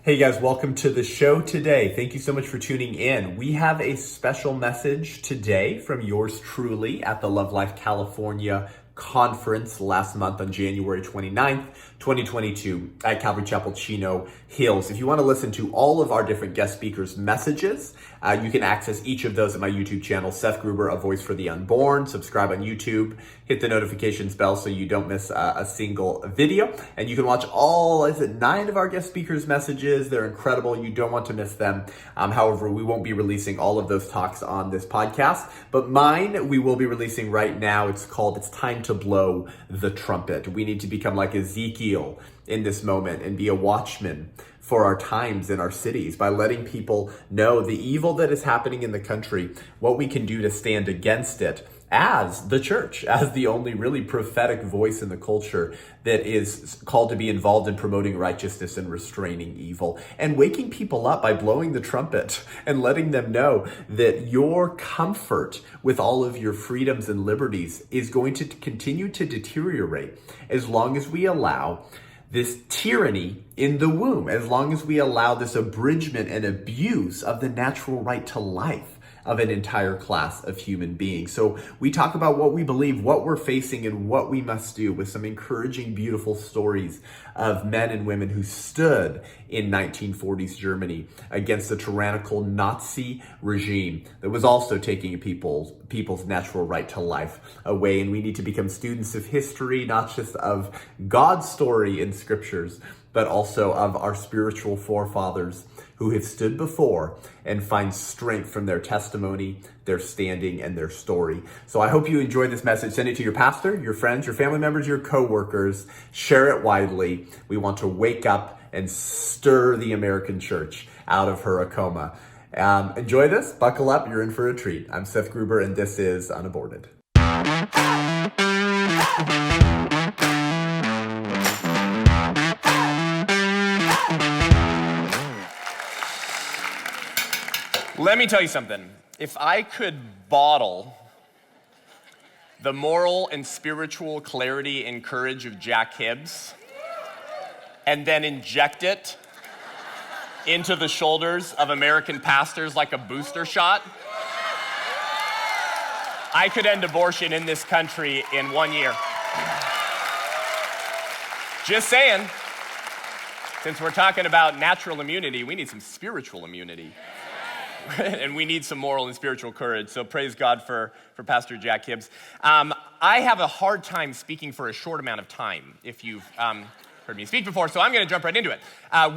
Hey guys, welcome to the show today. Thank you so much for tuning in. We have a special message today from yours truly at the Love Life California conference last month on January 29th, 2022 at Calvary Chapel Chino Hills. If you want to listen to all of our different guest speakers' messages, you can access each of those at my YouTube channel, Seth Gruber, A Voice for the Unborn. Subscribe on YouTube, hit the notifications bell so you don't miss a single video. And you can watch all, 9 of our guest speakers' messages. They're incredible. You don't want to miss them. However, we won't be releasing all of those talks on this podcast, but mine we will be releasing right now. It's Time to Blow the Trumpet. We need to become like Ezekiel in this moment and be a watchman for our times in our cities by letting people know the evil that is happening in the country, what we can do to stand against it as the church, as the only really prophetic voice in the culture that is called to be involved in promoting righteousness and restraining evil, and waking people up by blowing the trumpet and letting them know that your comfort with all of your freedoms and liberties is going to continue to deteriorate as long as we allow this tyranny in the womb, as long as we allow this abridgment and abuse of the natural right to life of an entire class of human beings. So we talk about what we believe, what we're facing, and what we must do with some encouraging, beautiful stories of men and women who stood in 1940s Germany against the tyrannical Nazi regime that was also taking people's natural right to life away. And we need to become students of history, not just of God's story in scriptures, but also of our spiritual forefathers who have stood before and find strength from their testimony, their standing, and their story. So I hope you enjoyed this message. Send it to your pastor, your friends, your family members, your coworkers. Share it widely. We want to wake up and stir the American church out of her coma. Enjoy this. Buckle up. You're in for a treat. I'm Seth Gruber, and this is UnAborted. Let me tell you something. If I could bottle the moral and spiritual clarity and courage of Jack Hibbs and then inject it into the shoulders of American pastors like a booster shot, I could end abortion in this country in 1 year. Just saying. Since we're talking about natural immunity, we need some spiritual immunity. And we need some moral and spiritual courage. So praise God for Pastor Jack Hibbs. I have a hard time speaking for a short amount of time, if you've heard me speak before, so I'm going to jump right into it.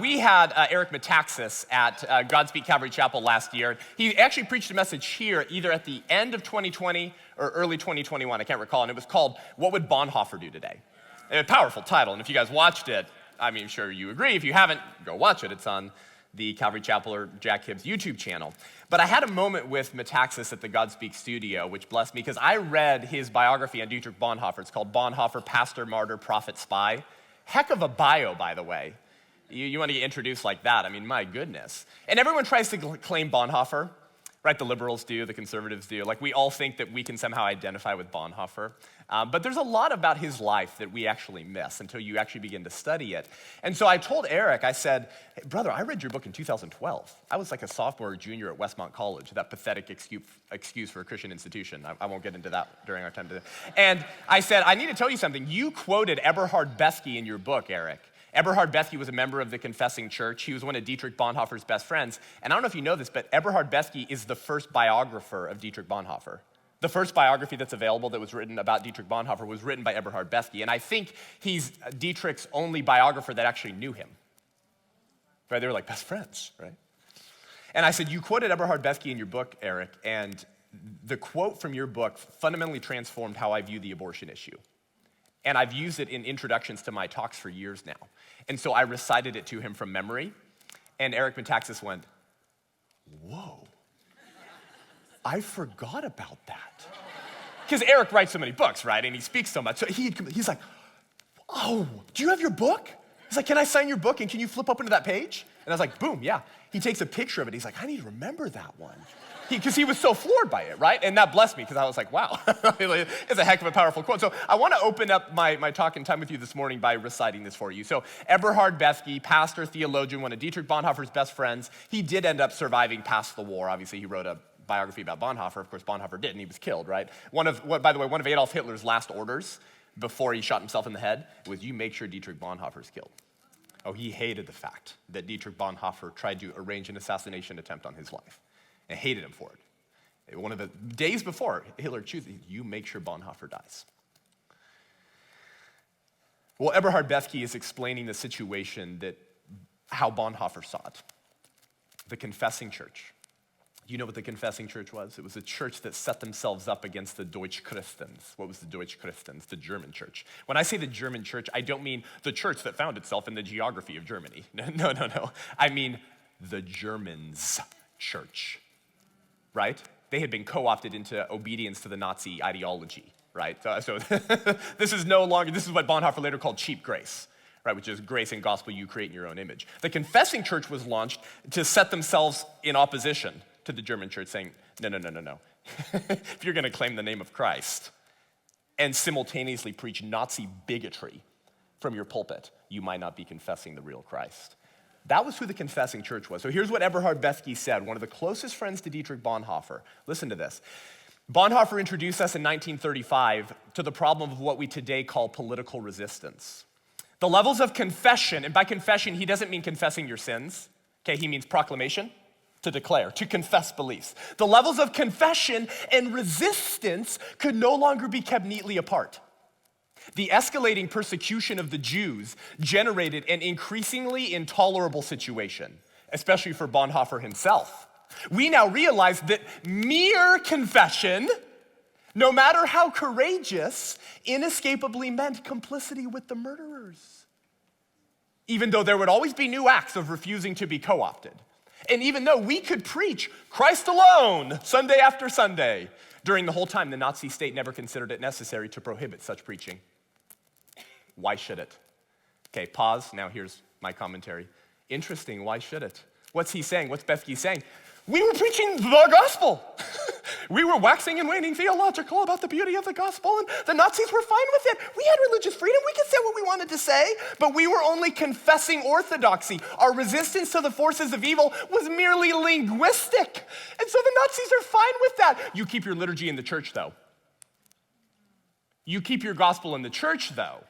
We had Eric Mataxis at Godspeed Calvary Chapel last year. He actually preached a message here either at the end of 2020 or early 2021, I can't recall, and it was called, What Would Bonhoeffer Do Today? A powerful title, and if you guys watched it, I'm sure you agree. If you haven't, go watch it. It's on the Calvary Chapel or Jack Hibbs YouTube channel. But I had a moment with Mataxis at the Godspeak studio, which blessed me, because I read his biography on Dietrich Bonhoeffer. It's called Bonhoeffer, Pastor, Martyr, Prophet, Spy. Heck of a bio, by the way. You want to get introduced like that. I mean, my goodness. And everyone tries to claim Bonhoeffer, right? The liberals do, the conservatives do. Like, we all think that we can somehow identify with Bonhoeffer. But there's a lot about his life that we actually miss until you actually begin to study it. And so I told Eric, I said, hey, brother, I read your book in 2012. I was like a sophomore or junior at Westmont College, that pathetic excuse for a Christian institution. I won't get into that during our time today. And I said, I need to tell you something. You quoted Eberhard Bethge in your book, Eric. Eberhard Bethge was a member of the Confessing Church. He was one of Dietrich Bonhoeffer's best friends. And I don't know if you know this, but Eberhard Bethge is the first biographer of Dietrich Bonhoeffer. The first biography that's available that was written about Dietrich Bonhoeffer was written by Eberhard Bethge, and I think he's Dietrich's only biographer that actually knew him. Right? They were like best friends, right? And I said, you quoted Eberhard Bethge in your book, Eric, and the quote from your book fundamentally transformed how I view the abortion issue. And I've used it in introductions to my talks for years now. And so I recited it to him from memory, and Eric Mataxis went, whoa. I forgot about that. Because Eric writes so many books, right? And he speaks so much. So he's like, oh, do you have your book? He's like, can I sign your book and can you flip open to that page? And I was like, boom, yeah. He takes a picture of it. He's like, I need to remember that one. because he was so floored by it, right? And that blessed me because I was like, wow, it's a heck of a powerful quote. So I want to open up my talk and time with you this morning by reciting this for you. So Eberhard Bethge, pastor, theologian, one of Dietrich Bonhoeffer's best friends, he did end up surviving past the war. Obviously, he wrote a biography about Bonhoeffer. Of course, Bonhoeffer didn't. He was killed, right? By the way, one of Adolf Hitler's last orders before he shot himself in the head was, you make sure Dietrich Bonhoeffer's killed. Oh, he hated the fact that Dietrich Bonhoeffer tried to arrange an assassination attempt on his life and hated him for it. One of the days before Hitler chooses, you make sure Bonhoeffer dies. Well, Eberhard Bethge is explaining the situation how Bonhoeffer saw it. The confessing church. You know what the confessing church was? It was a church that set themselves up against the Deutsch Christens. What was the Deutsch Christens? The German church. When I say the German church, I don't mean the church that found itself in the geography of Germany. No. I mean the Germans' church, right? They had been co-opted into obedience to the Nazi ideology, right? So this is what Bonhoeffer later called cheap grace, right, which is grace and gospel you create in your own image. The confessing church was launched to set themselves in opposition to the German church, saying, no. If you're going to claim the name of Christ and simultaneously preach Nazi bigotry from your pulpit, you might not be confessing the real Christ. That was who the confessing church was. So here's what Eberhard Bethge said, one of the closest friends to Dietrich Bonhoeffer. Listen to this. Bonhoeffer introduced us in 1935 to the problem of what we today call political resistance. The levels of confession, and by confession, he doesn't mean confessing your sins. Okay, he means proclamation. To declare, to confess beliefs. The levels of confession and resistance could no longer be kept neatly apart. The escalating persecution of the Jews generated an increasingly intolerable situation, especially for Bonhoeffer himself. We now realize that mere confession, no matter how courageous, inescapably meant complicity with the murderers. Even though there would always be new acts of refusing to be co-opted. And even though we could preach Christ alone Sunday after Sunday, during the whole time, the Nazi state never considered it necessary to prohibit such preaching. Why should it? Okay, pause. Now here's my commentary. Interesting, why should it? What's he saying? What's Bethge saying? We were preaching the gospel. We were waxing and waning theological about the beauty of the gospel, and the Nazis were fine with it. We had religious freedom. We could say what we wanted to say, but we were only confessing orthodoxy. Our resistance to the forces of evil was merely linguistic. And so the Nazis are fine with that. You keep your liturgy in the church, though. You keep your gospel in the church, though.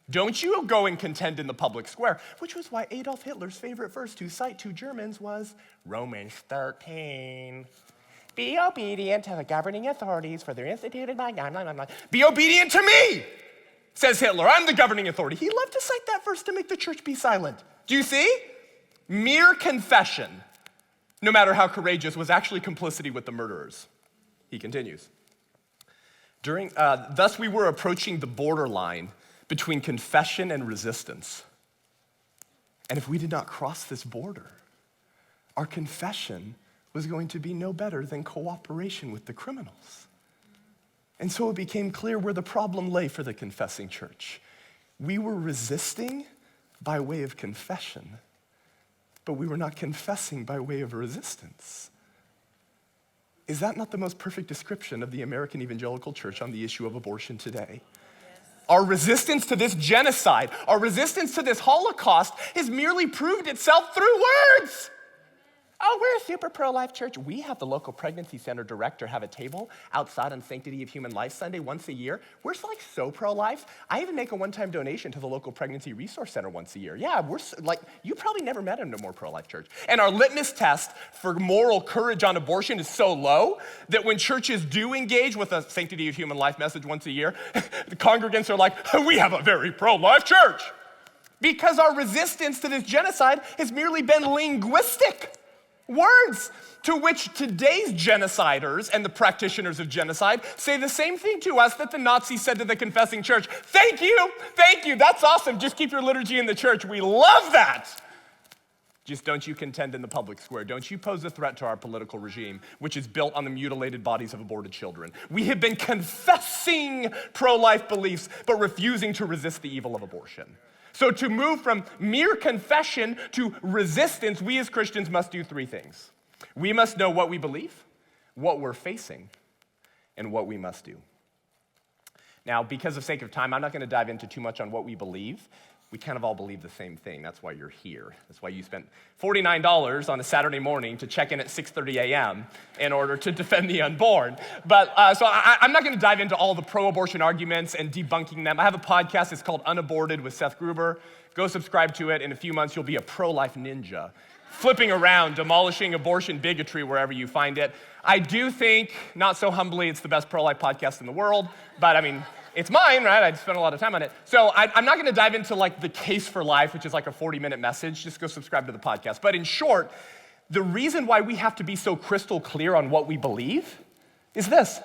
Don't you go and contend in the public square, which was why Adolf Hitler's favorite verse to cite to Germans was Romans 13. Be obedient to the governing authorities for they're instituted by God. Blah, blah, blah. Be obedient to me, says Hitler. I'm the governing authority. He loved to cite that verse to make the church be silent. Do you see? Mere confession, no matter how courageous, was actually complicity with the murderers. He continues. Thus we were approaching the borderline between confession and resistance. And if we did not cross this border, our confession was going to be no better than cooperation with the criminals. And so it became clear where the problem lay for the confessing church. We were resisting by way of confession, but we were not confessing by way of resistance. Is that not the most perfect description of the American evangelical church on the issue of abortion today? Our resistance to this genocide, our resistance to this Holocaust has merely proved itself through words. Oh, we're a super pro-life church. We have the local pregnancy center director have a table outside on Sanctity of Human Life Sunday once a year. We're like so pro-life. I even make a one-time donation to the local pregnancy resource center once a year. Yeah, we're like, you probably never met a more pro-life church. And our litmus test for moral courage on abortion is so low that when churches do engage with a Sanctity of Human Life message once a year, the congregants are like, we have a very pro-life church. Because our resistance to this genocide has merely been linguistic. Words to which today's genociders and the practitioners of genocide say the same thing to us that the Nazis said to the confessing church. Thank you, that's awesome. Just keep your liturgy in the church. We love that. Just don't you contend in the public square. Don't you pose a threat to our political regime, which is built on the mutilated bodies of aborted children. We have been confessing pro-life beliefs, but refusing to resist the evil of abortion. So to move from mere confession to resistance, we as Christians must do three things. We must know what we believe, what we're facing, and what we must do. Now, because of sake of time, I'm not going to dive into too much on what we believe. We kind of all believe the same thing. That's why you're here. That's why you spent $49 on a Saturday morning to check in at 6:30 a.m. in order to defend the unborn. But so I'm not going to dive into all the pro-abortion arguments and debunking them. I have a podcast. It's called UnAborted with Seth Gruber. Go subscribe to it. In a few months, you'll be a pro-life ninja, flipping around, demolishing abortion bigotry wherever you find it. I do think, not so humbly, it's the best pro-life podcast in the world, but I mean, it's mine, right? I spent a lot of time on it. So I'm not going to dive into like the case for life, which is like a 40-minute message. Just go subscribe to the podcast. But in short, the reason why we have to be so crystal clear on what we believe is this: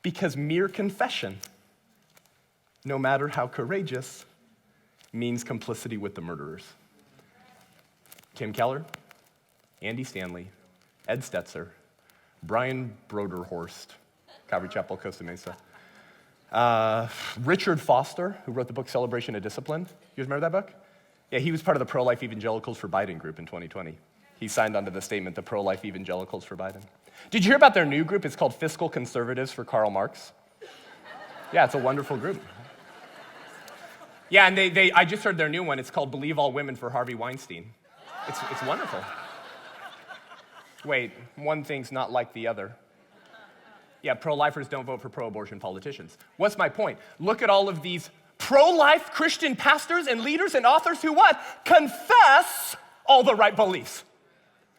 because mere confession, no matter how courageous, means complicity with the murderers. Tim Keller, Andy Stanley, Ed Stetzer, Brian Broderhorst, Calvary Chapel, Costa Mesa. Richard Foster, who wrote the book Celebration of Discipline. You guys remember that book? Yeah, he was part of the Pro-Life Evangelicals for Biden group in 2020. He signed onto the statement, the Pro-Life Evangelicals for Biden. Did you hear about their new group? It's called Fiscal Conservatives for Karl Marx. Yeah, it's a wonderful group. Yeah, and I just heard their new one. It's called Believe All Women for Harvey Weinstein. It's wonderful. Wait, one thing's not like the other. Yeah, pro-lifers don't vote for pro-abortion politicians. What's my point? Look at all of these pro-life Christian pastors and leaders and authors who what? Confess all the right beliefs.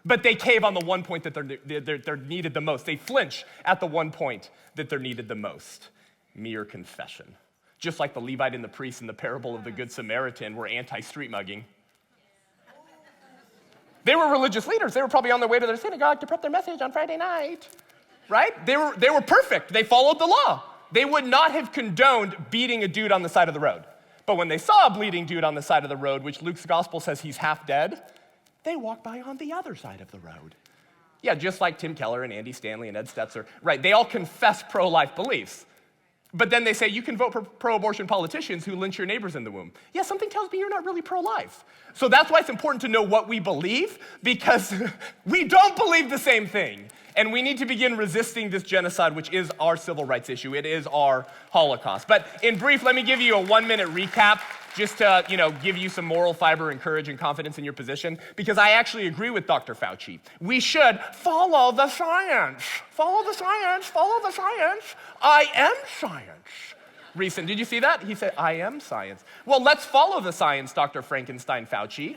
But they cave on the one point that they're needed the most. They flinch at the one point that they're needed the most. Mere confession. Just like the Levite and the priest in the parable of the Good Samaritan were anti-street mugging. They were religious leaders. They were probably on their way to their synagogue to prep their message on Friday night. Right? They were perfect. They followed the law. They would not have condoned beating a dude on the side of the road. But when they saw a bleeding dude on the side of the road, which Luke's gospel says he's half dead, they walked by on the other side of the road. Yeah, just like Tim Keller and Andy Stanley and Ed Stetzer. Right, they all confess pro-life beliefs. But then they say you can vote for pro-abortion politicians who lynch your neighbors in the womb. Yeah, something tells me you're not really pro-life. So that's why it's important to know what we believe, because we don't believe the same thing. And we need to begin resisting this genocide, which is our civil rights issue. It is our Holocaust. But in brief, let me give you a 1-minute recap just to, give you some moral fiber and courage and confidence in your position, because I actually agree with Dr. Fauci. We should follow the science. Follow the science. Follow the science. I am science. Did you see that? He said, I am science. Well, let's follow the science, Dr. Frankenstein Fauci,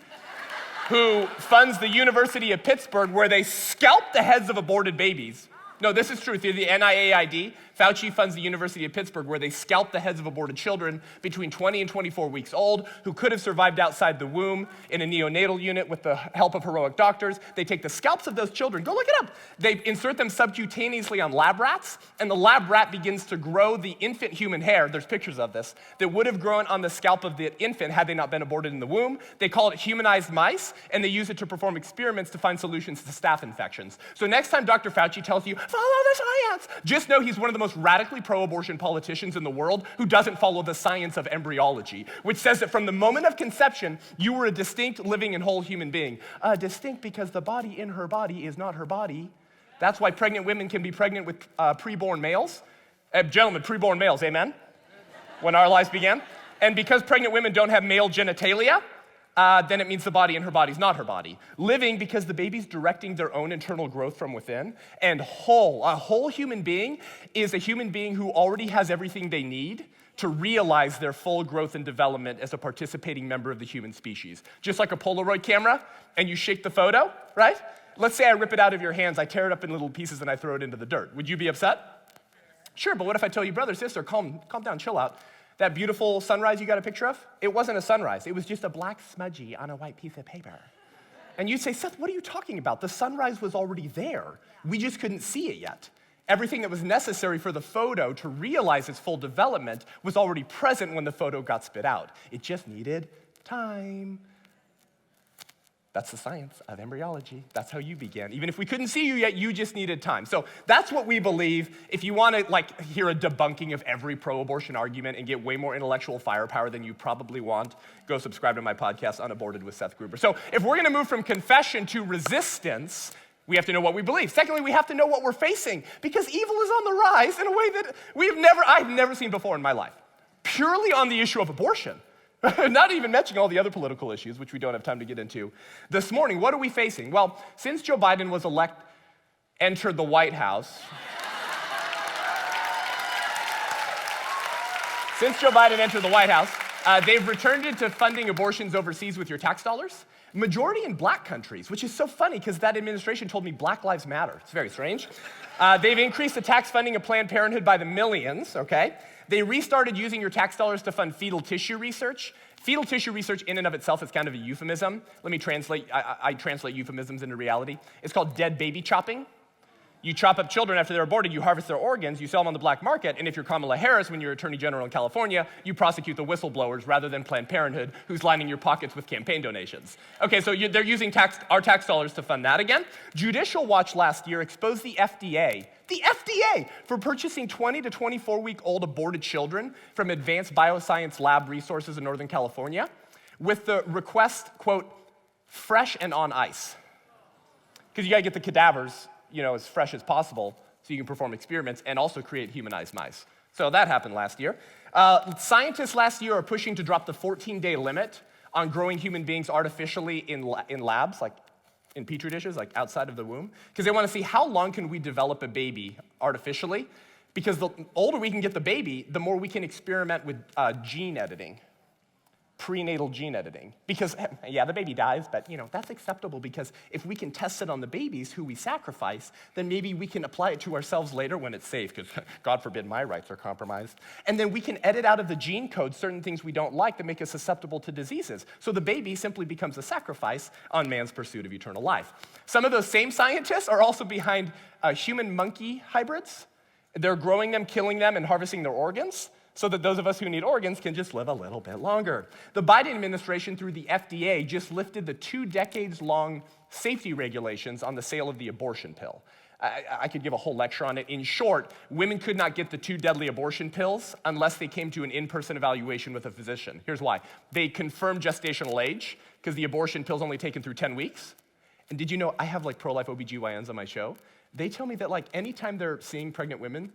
who funds the University of Pittsburgh, where they scalp the heads of aborted babies. No, this is true. Through the NIAID, Fauci funds the University of Pittsburgh, where they scalp the heads of aborted children between 20 and 24 weeks old who could have survived outside the womb in a neonatal unit with the help of heroic doctors. They take the scalps of those children. Go look it up. They insert them subcutaneously on lab rats, and the lab rat begins to grow the infant human hair. There's pictures of this that would have grown on the scalp of the infant had they not been aborted in the womb. They call it humanized mice, and they use it to perform experiments to find solutions to staph infections. So next time Dr. Fauci tells you, follow the science, just know he's one of the most radically pro-abortion politicians in the world who doesn't follow the science of embryology, which says that from the moment of conception, you were a distinct, living, and whole human being. Distinct because the body in her body is not her body. That's why pregnant women can be pregnant with preborn males. Gentlemen, preborn males, amen? When our lives began. And because pregnant women don't have male genitalia, then it means the body in her body is not her body. Living because the baby's directing their own internal growth from within. And a whole human being is a human being who already has everything they need to realize their full growth and development as a participating member of the human species. Just like a Polaroid camera, and you shake the photo, right? Let's say I rip it out of your hands, I tear it up in little pieces, and I throw it into the dirt. Would you be upset? Sure, but what if I tell you, brother, sister, calm down, chill out. That beautiful sunrise you got a picture of? It wasn't a sunrise. It was just a black smudgy on a white piece of paper. And you'd say, Seth, what are you talking about? The sunrise was already there. We just couldn't see it yet. Everything that was necessary for the photo to realize its full development was already present when the photo got spit out. It just needed time. That's the science of embryology. That's how you began. Even if we couldn't see you yet, you just needed time. So that's what we believe. If you want to hear a debunking of every pro-abortion argument and get way more intellectual firepower than you probably want, go subscribe to my podcast, UnAborted with Seth Gruber. So if we're going to move from confession to resistance, We have to know what we believe. Secondly, we have to know what we're facing, because evil is on the rise in a way that I've never seen before in my life. Purely on the issue of abortion. Not even mentioning all the other political issues, which we don't have time to get into. This morning, what are we facing? Well, since Joe Biden was entered the White House, they've returned it to funding abortions overseas with your tax dollars. Majority in black countries, which is so funny because that administration told me Black Lives Matter. It's very strange. They've increased the tax funding of Planned Parenthood by the millions, okay? They restarted using your tax dollars to fund fetal tissue research. Fetal tissue research in and of itself is kind of a euphemism. Let me translate, I translate euphemisms into reality. It's called dead baby chopping. You chop up children after they're aborted, you harvest their organs, you sell them on the black market, and if you're Kamala Harris when you're Attorney General in California, you prosecute the whistleblowers rather than Planned Parenthood, who's lining your pockets with campaign donations. Okay, so they're using our tax dollars to fund that again. Judicial Watch last year exposed the FDA, for purchasing 20 to 24-week-old aborted children from advanced bioscience lab resources in Northern California with the request, quote, fresh and on ice. Because you gotta get the cadavers as fresh as possible so you can perform experiments and also create humanized mice. So that happened last year. Scientists last year are pushing to drop the 14-day limit on growing human beings artificially in labs, like in petri dishes, like outside of the womb, because they want to see how long can we develop a baby artificially, because the older we can get the baby, the more we can experiment with gene editing. Prenatal gene editing. Because, yeah, the baby dies, but that's acceptable because if we can test it on the babies who we sacrifice, then maybe we can apply it to ourselves later when it's safe, because God forbid my rights are compromised. And then we can edit out of the gene code certain things we don't like that make us susceptible to diseases. So the baby simply becomes a sacrifice on man's pursuit of eternal life. Some of those same scientists are also behind human-monkey hybrids. They're growing them, killing them, and harvesting their organs, so that those of us who need organs can just live a little bit longer. The Biden administration, through the FDA, just lifted the 2 decades-long safety regulations on the sale of the abortion pill. I could give a whole lecture on it. In short, women could not get the 2 deadly abortion pills unless they came to an in-person evaluation with a physician. Here's why. They confirmed gestational age, because the abortion pill's only taken through 10 weeks. And did you know, I have pro-life OBGYNs on my show. They tell me that anytime they're seeing pregnant women,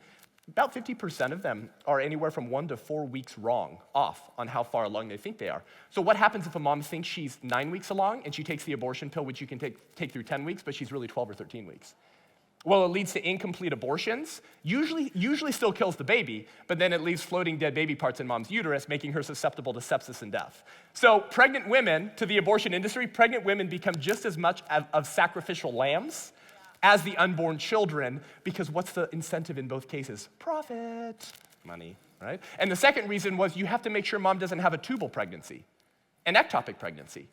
about 50% of them are anywhere from 1 to 4 weeks off on how far along they think they are. So what happens if a mom thinks she's 9 weeks along and she takes the abortion pill, which you can take through 10 weeks, but she's really 12 or 13 weeks? Well, it leads to incomplete abortions, usually still kills the baby, but then it leaves floating dead baby parts in mom's uterus, making her susceptible to sepsis and death. So pregnant women, to the abortion industry, pregnant women become just as much of sacrificial lambs as the unborn children, because what's the incentive in both cases? Profit, money, right? And the second reason was you have to make sure mom doesn't have a tubal pregnancy, an ectopic pregnancy,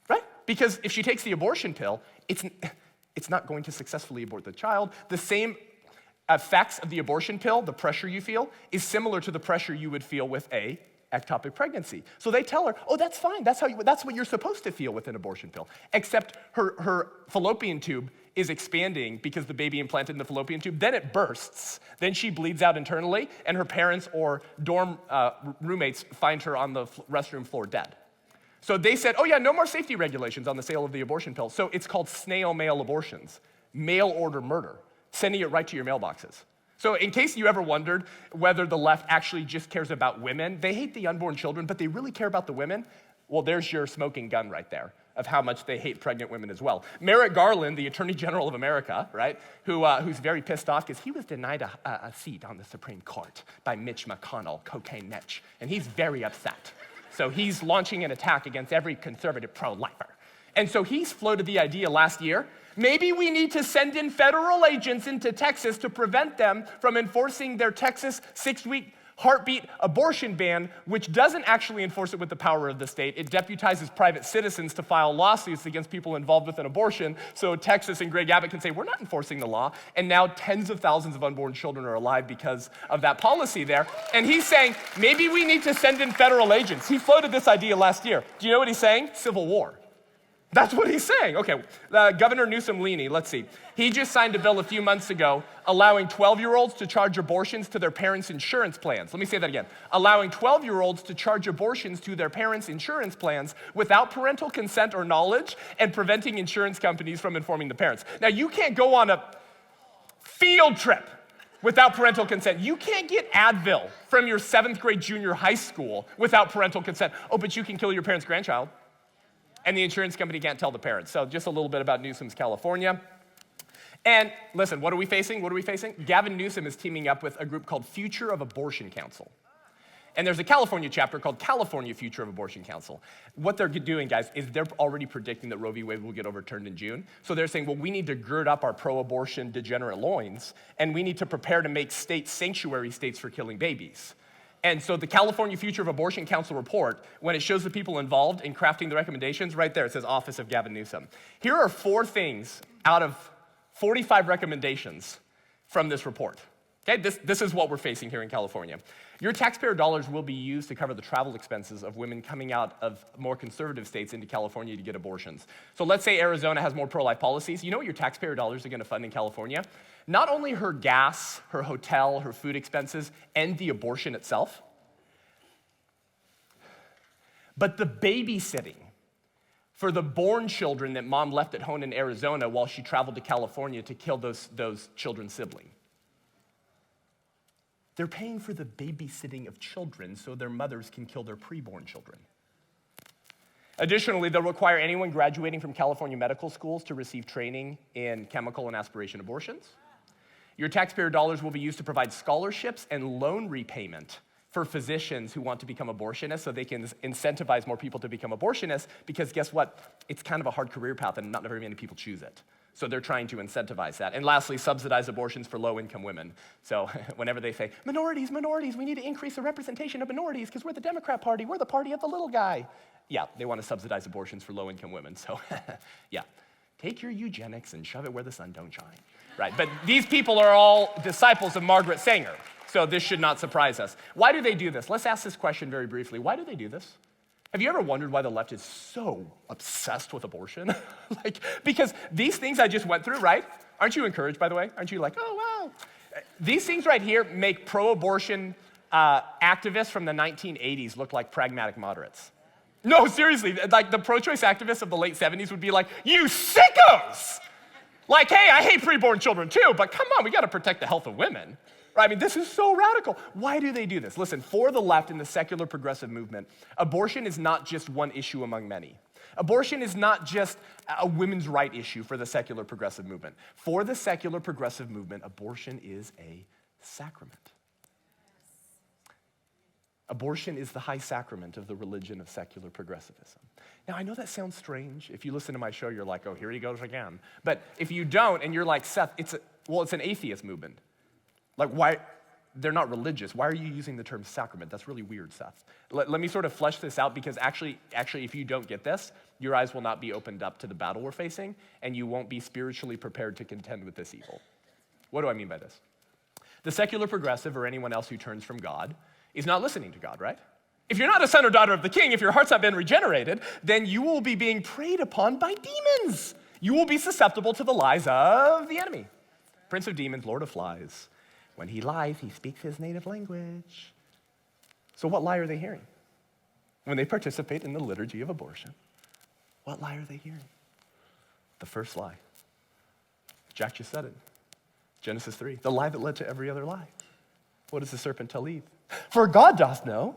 right? Because if she takes the abortion pill, it's not going to successfully abort the child. The same effects of the abortion pill, the pressure you feel, is similar to the pressure you would feel with a ectopic pregnancy. So they tell her, oh, that's fine, that's what you're supposed to feel with an abortion pill, except her fallopian tube is expanding because the baby implanted in the fallopian tube, then it bursts, then she bleeds out internally, and her parents or dorm roommates find her on the restroom floor dead. So they said, oh yeah, no more safety regulations on the sale of the abortion pill. So it's called snail mail abortions, mail order murder, sending it right to your mailboxes. So in case you ever wondered whether the left actually just cares about women, they hate the unborn children, but they really care about the women. Well, there's your smoking gun right there of how much they hate pregnant women as well. Merrick Garland, the Attorney General of America, right, who's very pissed off because he was denied a seat on the Supreme Court by Mitch McConnell, Cocaine Mitch, and he's very upset. So he's launching an attack against every conservative pro-lifer. And so he's floated the idea last year, maybe we need to send in federal agents into Texas to prevent them from enforcing their Texas 6-week heartbeat abortion ban, which doesn't actually enforce it with the power of the state. It deputizes private citizens to file lawsuits against people involved with an abortion. So Texas and Greg Abbott can say, we're not enforcing the law. And now tens of thousands of unborn children are alive because of that policy there. And he's saying, maybe we need to send in federal agents. He floated this idea last year. Do you know what he's saying? Civil war. That's what he's saying. Okay, Governor Newsom-Leaney, let's see. He just signed a bill a few months ago allowing 12-year-olds to charge abortions to their parents' insurance plans. Let me say that again. Allowing 12-year-olds to charge abortions to their parents' insurance plans without parental consent or knowledge, and preventing insurance companies from informing the parents. Now, you can't go on a field trip without parental consent. You can't get Advil from your 7th grade junior high school without parental consent. Oh, but you can kill your parent's grandchild. And the insurance company can't tell the parents. So just a little bit about Newsom's California. And listen, what are we facing? What are we facing? Gavin Newsom is teaming up with a group called Future of Abortion Council. And there's a California chapter called California Future of Abortion Council. What they're doing, guys, is they're already predicting that Roe v. Wade will get overturned in June. So they're saying, well, we need to gird up our pro-abortion degenerate loins, and we need to prepare to make states sanctuary states for killing babies. And so the California Future of Abortion Council report, when it shows the people involved in crafting the recommendations, right there, it says Office of Gavin Newsom. Here are 4 things out of 45 recommendations from this report. Okay, this is what we're facing here in California. Your taxpayer dollars will be used to cover the travel expenses of women coming out of more conservative states into California to get abortions. So let's say Arizona has more pro-life policies. You know what your taxpayer dollars are going to fund in California? Not only her gas, her hotel, her food expenses, and the abortion itself, but the babysitting for the born children that mom left at home in Arizona while she traveled to California to kill those children's sibling. They're paying for the babysitting of children so their mothers can kill their preborn children. Additionally, they'll require anyone graduating from California medical schools to receive training in chemical and aspiration abortions. Your taxpayer dollars will be used to provide scholarships and loan repayment for physicians who want to become abortionists so they can incentivize more people to become abortionists, because guess what? It's kind of a hard career path and not very many people choose it. So they're trying to incentivize that. And lastly, subsidize abortions for low-income women. So whenever they say, minorities, we need to increase the representation of minorities because we're the Democrat Party, we're the party of the little guy. Yeah, they want to subsidize abortions for low-income women. So yeah, take your eugenics and shove it where the sun don't shine. Right, but these people are all disciples of Margaret Sanger, so this should not surprise us. Why do they do this? Let's ask this question very briefly. Why do they do this? Have you ever wondered why the left is so obsessed with abortion? Because these things I just went through, right? Aren't you encouraged, by the way? Aren't you like, oh, wow? These things right here make pro-abortion activists from the 1980s look like pragmatic moderates. No, seriously, like the pro-choice activists of the late 70s would be like, you sickos! Like, hey, I hate preborn children too, but come on, we gotta protect the health of women. Right? I mean, this is so radical. Why do they do this? Listen, for the left in the secular progressive movement, abortion is not just one issue among many. Abortion is not just a women's right issue for the secular progressive movement. For the secular progressive movement, abortion is a sacrament. Abortion is the high sacrament of the religion of secular progressivism. Now, I know that sounds strange. If you listen to my show, you're like, oh, here he goes again. But if you don't, and you're like, Seth, it's an atheist movement. Like, why? They're not religious. Why are you using the term sacrament? That's really weird, Seth. Let me sort of flesh this out, because actually, if you don't get this, your eyes will not be opened up to the battle we're facing, and you won't be spiritually prepared to contend with this evil. What do I mean by this? The secular progressive, or anyone else who turns from God, is not listening to God, right? If you're not a son or daughter of the king, if your heart's not been regenerated, then you will be being preyed upon by demons. You will be susceptible to the lies of the enemy. Prince of demons, Lord of flies. When he lies, he speaks his native language. So what lie are they hearing? When they participate in the liturgy of abortion, what lie are they hearing? The first lie. Jack just said it. Genesis 3, the lie that led to every other lie. What does the serpent tell Eve? For God doth know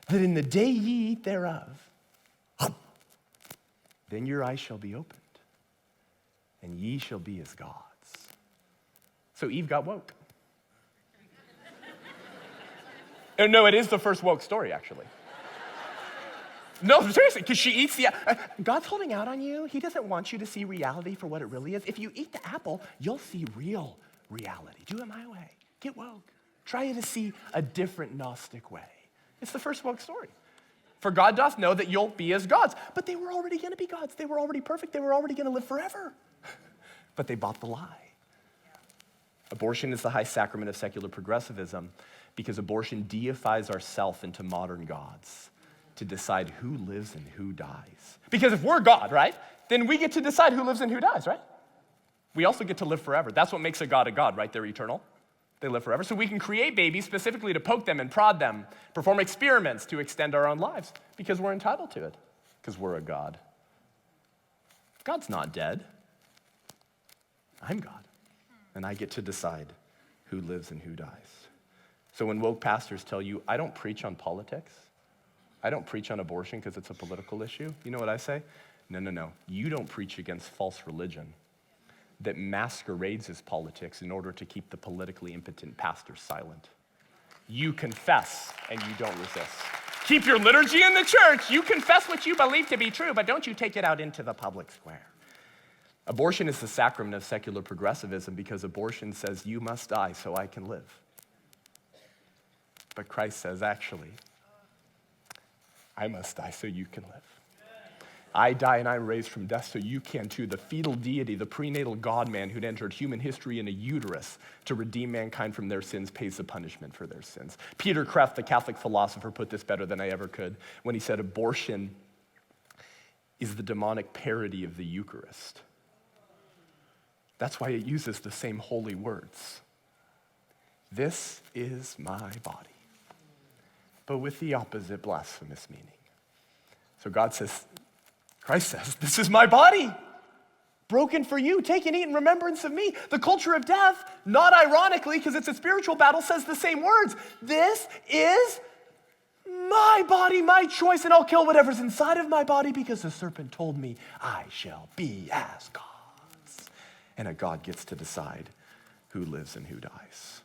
that in the day ye eat thereof, then your eyes shall be opened, and ye shall be as gods. So Eve got woke. No, it is the first woke story, actually. No, seriously, because she eats the God's holding out on you. He doesn't want you to see reality for what it really is. If you eat the apple, you'll see real reality. Do it my way. Get woke. Try to see a different Gnostic way. It's the first woke story. For God doth know that you'll be as gods. But they were already going to be gods. They were already perfect. They were already going to live forever. But they bought the lie. Abortion is the high sacrament of secular progressivism, because abortion deifies ourself into modern gods to decide who lives and who dies. Because if we're God, right, then we get to decide who lives and who dies, right? We also get to live forever. That's what makes a God, right? They're eternal. They live forever. So we can create babies specifically to poke them and prod them, perform experiments to extend our own lives because we're entitled to it, because we're a God. God's not dead. I'm God, and I get to decide who lives and who dies. So when woke pastors tell you, I don't preach on politics, I don't preach on abortion because it's a political issue, you know what I say? No. You don't preach against false religion that masquerades as politics in order to keep the politically impotent pastors silent. You confess and you don't resist. Keep your liturgy in the church. You confess what you believe to be true, but don't you take it out into the public square. Abortion is the sacrament of secular progressivism because abortion says you must die so I can live. But Christ says, actually, I must die so you can live. I die and I'm raised from death so you can too. The fetal deity, the prenatal God-man who'd entered human history in a uterus to redeem mankind from their sins, pays the punishment for their sins. Peter Kreeft, the Catholic philosopher, put this better than I ever could when he said abortion is the demonic parody of the Eucharist. That's why it uses the same holy words. This is my body, but with the opposite blasphemous meaning. So Christ says, this is my body, broken for you. Take and eat in remembrance of me. The culture of death, not ironically, because it's a spiritual battle, says the same words. This is my body, my choice, and I'll kill whatever's inside of my body because the serpent told me I shall be as gods. And a God gets to decide who lives and who dies.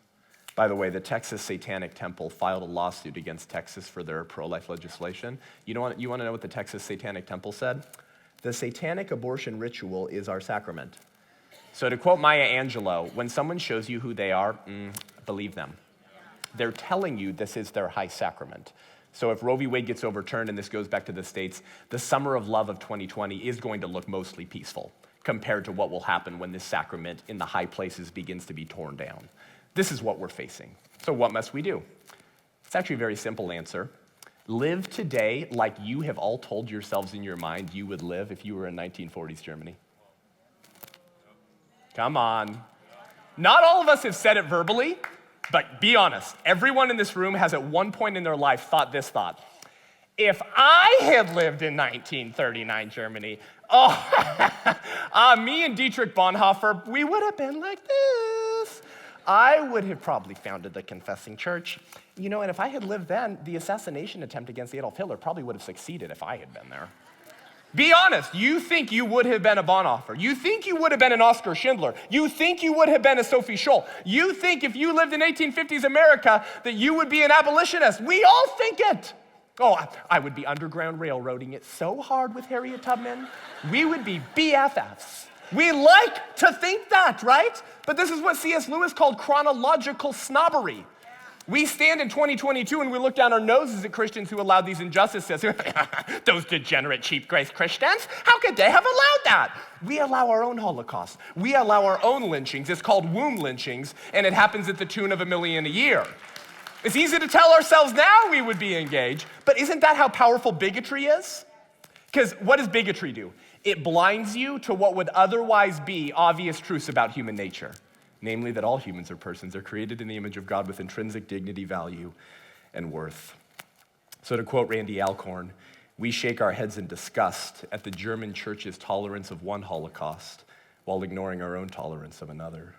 By the way, the Texas Satanic Temple filed a lawsuit against Texas for their pro-life legislation. You want to know what the Texas Satanic Temple said? The satanic abortion ritual is our sacrament. So to quote Maya Angelou, when someone shows you who they are, believe them. They're telling you this is their high sacrament. So if Roe v. Wade gets overturned and this goes back to the states, the summer of love of 2020 is going to look mostly peaceful compared to what will happen when this sacrament in the high places begins to be torn down. This is what we're facing. So what must we do? It's actually a very simple answer. Live today like you have all told yourselves in your mind you would live if you were in 1940s Germany. Come on. Not all of us have said it verbally, but be honest. Everyone in this room has at one point in their life thought this thought. If I had lived in 1939 Germany, me and Dietrich Bonhoeffer, we would have been like this. I would have probably founded the Confessing Church. You know, and if I had lived then, the assassination attempt against Adolf Hitler probably would have succeeded if I had been there. Be honest, you think you would have been a Bonhoeffer. You think you would have been an Oskar Schindler. You think you would have been a Sophie Scholl. You think if you lived in 1850s America that you would be an abolitionist. We all think it. Oh, I would be underground railroading it so hard with Harriet Tubman. We would be BFFs. We like to think that, right? But this is what C.S. Lewis called chronological snobbery. We stand in 2022 and we look down our noses at Christians who allowed these injustices. Those degenerate, cheap grace Christians, how could they have allowed that? We allow our own Holocaust. We allow our own lynchings. It's called womb lynchings, and it happens at the tune of 1 million a year. It's easy to tell ourselves now we would be engaged, but isn't that how powerful bigotry is? Because what does bigotry do? It blinds you to what would otherwise be obvious truths about human nature. Namely, that all humans are persons. They're created in the image of God with intrinsic dignity, value, and worth. So to quote Randy Alcorn, we shake our heads in disgust at the German church's tolerance of one Holocaust while ignoring our own tolerance of another.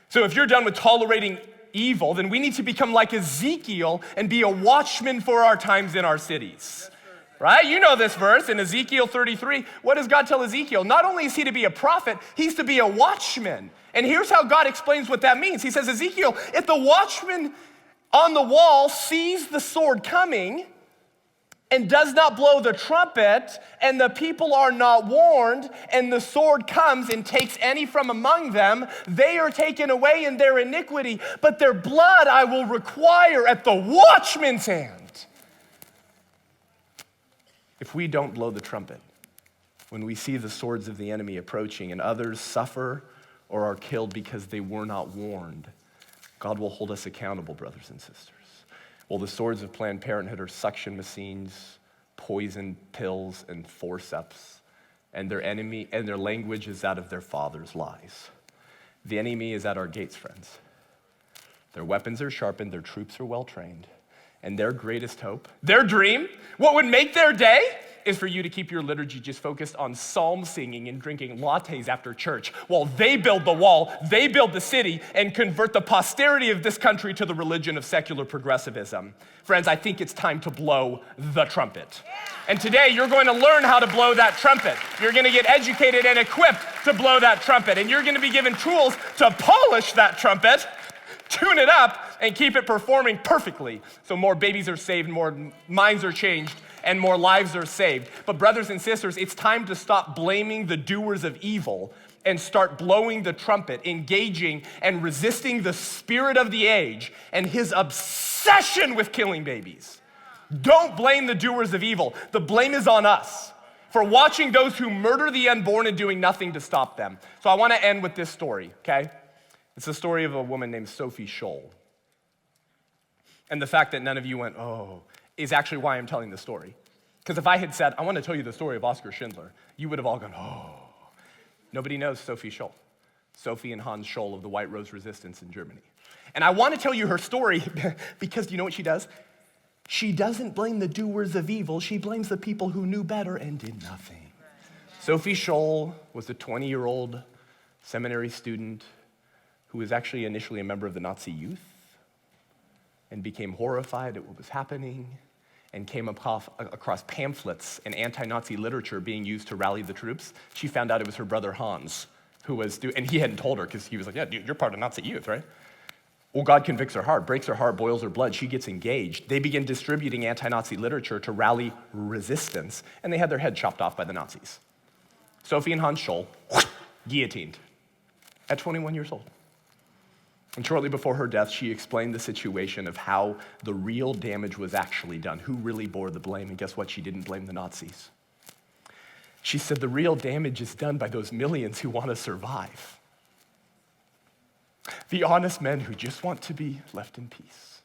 So if you're done with tolerating evil, then we need to become like Ezekiel and be a watchman for our times in our cities. Right? You know this verse in Ezekiel 33. What does God tell Ezekiel? Not only is he to be a prophet, he's to be a watchman. And here's how God explains what that means. He says, Ezekiel, if the watchman on the wall sees the sword coming and does not blow the trumpet, and the people are not warned, and the sword comes and takes any from among them, they are taken away in their iniquity, but their blood I will require at the watchman's hand. If we don't blow the trumpet, when we see the swords of the enemy approaching and others suffer or are killed because they were not warned, God will hold us accountable, brothers and sisters. Well, the swords of Planned Parenthood are suction machines, poison pills, and forceps. and their language is that of their father's lies. The enemy is at our gates, friends. Their weapons are sharpened, their troops are well trained, and their greatest hope, their dream, what would make their day, is for you to keep your liturgy just focused on psalm singing and drinking lattes after church while they build the wall, they build the city, and convert the posterity of this country to the religion of secular progressivism. Friends, I think it's time to blow the trumpet. And today you're going to learn how to blow that trumpet. You're going to get educated and equipped to blow that trumpet, and you're going to be given tools to polish that trumpet, tune it up, and keep it performing perfectly so more babies are saved, more minds are changed, and more lives are saved. But brothers and sisters, it's time to stop blaming the doers of evil and start blowing the trumpet, engaging and resisting the spirit of the age and his obsession with killing babies. Don't blame the doers of evil. The blame is on us for watching those who murder the unborn and doing nothing to stop them. So I want to end with this story, okay? It's the story of a woman named Sophie Scholl. And the fact that none of you went, oh, is actually why I'm telling the story. Because if I had said, I want to tell you the story of Oskar Schindler, you would have all gone, oh. Nobody knows Sophie Scholl. Sophie and Hans Scholl of the White Rose Resistance in Germany. And I want to tell you her story because you know what she does? She doesn't blame the doers of evil. She blames the people who knew better and did nothing. Sophie Scholl was a 20-year-old seminary student who was actually initially a member of the Nazi youth and became horrified at what was happening and came across pamphlets and anti-Nazi literature being used to rally the troops. She found out it was her brother Hans who was and he hadn't told her because he was like, yeah, dude, you're part of Nazi youth, right? Well, God convicts her heart, breaks her heart, boils her blood. She gets engaged. They begin distributing anti-Nazi literature to rally resistance, and they had their head chopped off by the Nazis. Sophie and Hans Scholl, guillotined at 21 years old. And shortly before her death, she explained the situation of how the real damage was actually done, who really bore the blame, and guess what? She didn't blame the Nazis. She said the real damage is done by those millions who want to survive. The honest men who just want to be left in peace.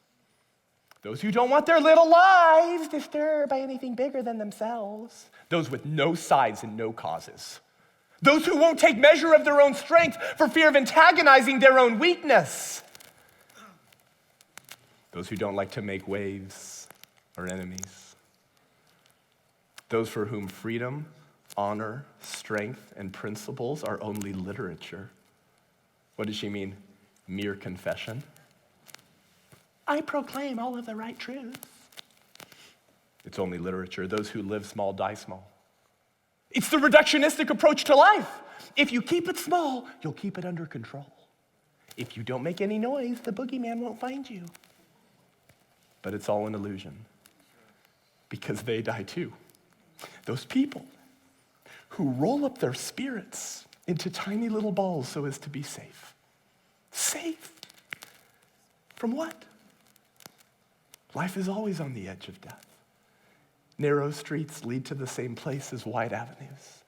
Those who don't want their little lives disturbed by anything bigger than themselves. Those with no sides and no causes. Those who won't take measure of their own strength for fear of antagonizing their own weakness. Those who don't like to make waves or enemies. Those for whom freedom, honor, strength, and principles are only literature. What does she mean? Mere confession. I proclaim all of the right truths. It's only literature. Those who live small die small. It's the reductionistic approach to life. If you keep it small, you'll keep it under control. If you don't make any noise, the boogeyman won't find you. But it's all an illusion because they die too. Those people who roll up their spirits into tiny little balls so as to be safe. Safe? From what? Life is always on the edge of death. Narrow streets lead to the same place as wide avenues.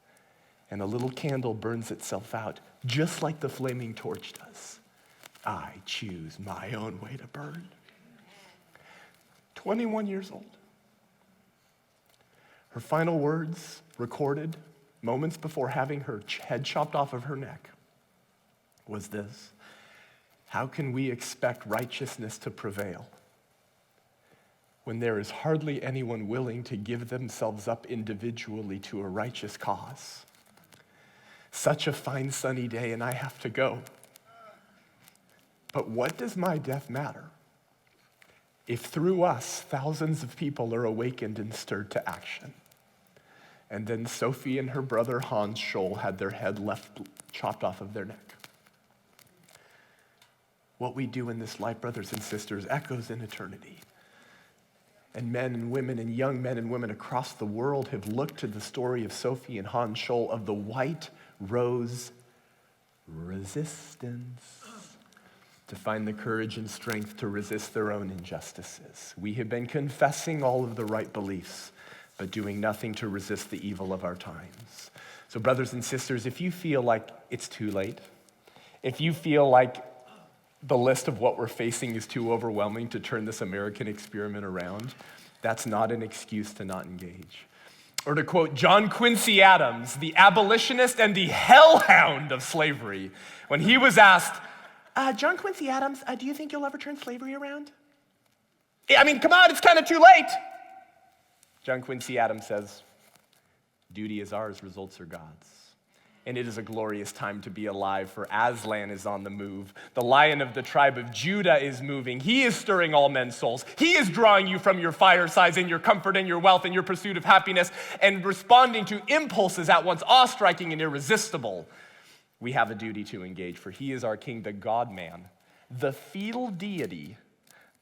And a little candle burns itself out, just like the flaming torch does. I choose my own way to burn. 21 years old. Her final words, recorded moments before having her head chopped off of her neck, was this: how can we expect righteousness to prevail when there is hardly anyone willing to give themselves up individually to a righteous cause? Such a fine sunny day and I have to go. But what does my death matter if through us thousands of people are awakened and stirred to action? And then Sophie and her brother Hans Scholl had their head chopped off of their neck. What we do in this life, brothers and sisters, echoes in eternity. And men and women and young men and women across the world have looked to the story of Sophie and Hans Scholl of the White Rose Resistance to find the courage and strength to resist their own injustices. We have been confessing all of the right beliefs, but doing nothing to resist the evil of our times. So brothers and sisters, if you feel like it's too late, if you feel like the list of what we're facing is too overwhelming to turn this American experiment around, that's not an excuse to not engage. Or to quote John Quincy Adams, the abolitionist and the hellhound of slavery, when he was asked, John Quincy Adams, do you think you'll ever turn slavery around? I mean, come on, it's kind of too late. John Quincy Adams says, duty is ours, results are God's. And it is a glorious time to be alive, for Aslan is on the move. The Lion of the tribe of Judah is moving. He is stirring all men's souls. He is drawing you from your firesides and your comfort and your wealth and your pursuit of happiness and responding to impulses at once awe-striking and irresistible. We have a duty to engage, for he is our king, the God-man, the fetal deity,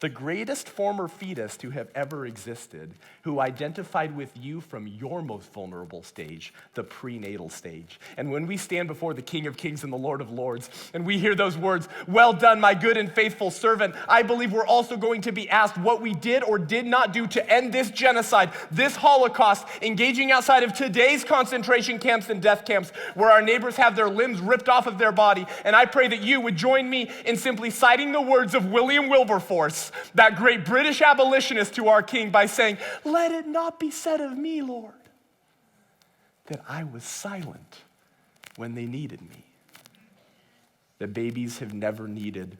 the greatest former fetus to have ever existed, who identified with you from your most vulnerable stage, the prenatal stage. And when we stand before the King of Kings and the Lord of Lords, and we hear those words, well done, my good and faithful servant, I believe we're also going to be asked what we did or did not do to end this genocide, this Holocaust, engaging outside of today's concentration camps and death camps, where our neighbors have their limbs ripped off of their body. And I pray that you would join me in simply citing the words of William Wilberforce, that great British abolitionist, to our king by saying, let it not be said of me, Lord, that I was silent when they needed me. The babies have never needed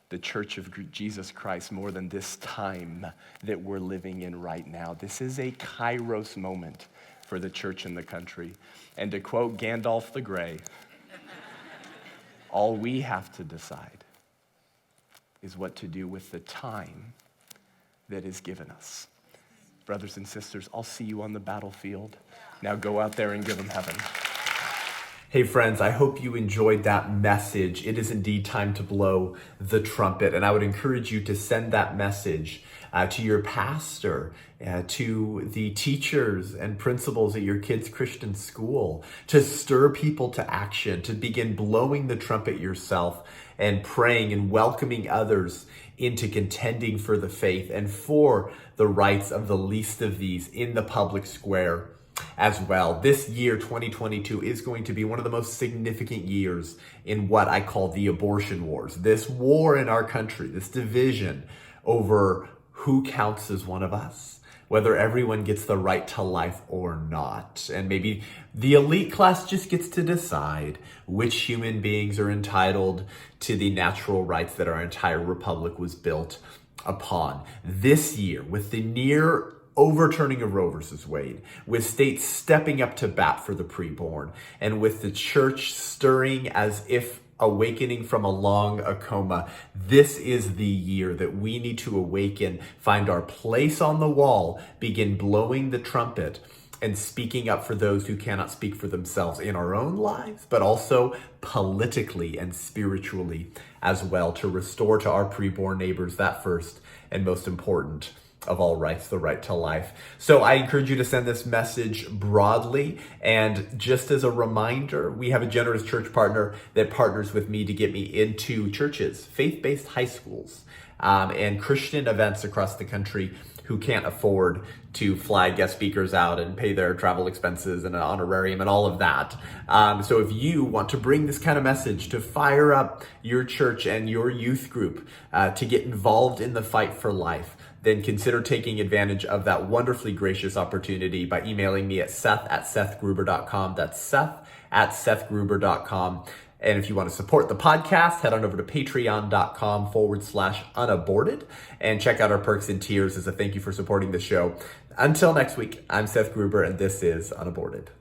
the Church of Jesus Christ more than this time that we're living in right now. This is a kairos moment for the church and the country. And to quote Gandalf the Grey, all we have to decide is what to do with the time that is given us. Brothers and sisters, I'll see you on the battlefield. Now go out there and give them heaven. Hey friends, I hope you enjoyed that message. It is indeed time to blow the trumpet, and I would encourage you to send that message to your pastor, to the teachers and principals at your kids' Christian school, to stir people to action, to begin blowing the trumpet yourself and praying and welcoming others into contending for the faith and for the rights of the least of these in the public square as well. This year, 2022, is going to be one of the most significant years in what I call the abortion wars. This war in our country, this division over who counts as one of us, whether everyone gets the right to life or not. And maybe the elite class just gets to decide which human beings are entitled to the natural rights that our entire republic was built upon. This year, with the near overturning of Roe versus Wade, with states stepping up to bat for the preborn, and with the church stirring as if awakening from a coma, this is the year that we need to awaken, find our place on the wall, begin blowing the trumpet, and speaking up for those who cannot speak for themselves in our own lives, but also politically and spiritually as well, to restore to our preborn neighbors that first and most important of all rights, the right to life. So I encourage you to send this message broadly. And just as a reminder, we have a generous church partner that partners with me to get me into churches, faith-based high schools, and Christian events across the country who can't afford to fly guest speakers out and pay their travel expenses and an honorarium and all of that. So if you want to bring this kind of message to fire up your church and your youth group to get involved in the fight for life, then consider taking advantage of that wonderfully gracious opportunity by emailing me at seth@sethgruber.com. That's seth@sethgruber.com. And if you want to support the podcast, head on over to patreon.com/unaborted and check out our perks and tiers as a thank you for supporting the show. Until next week, I'm Seth Gruber, and this is Unaborted.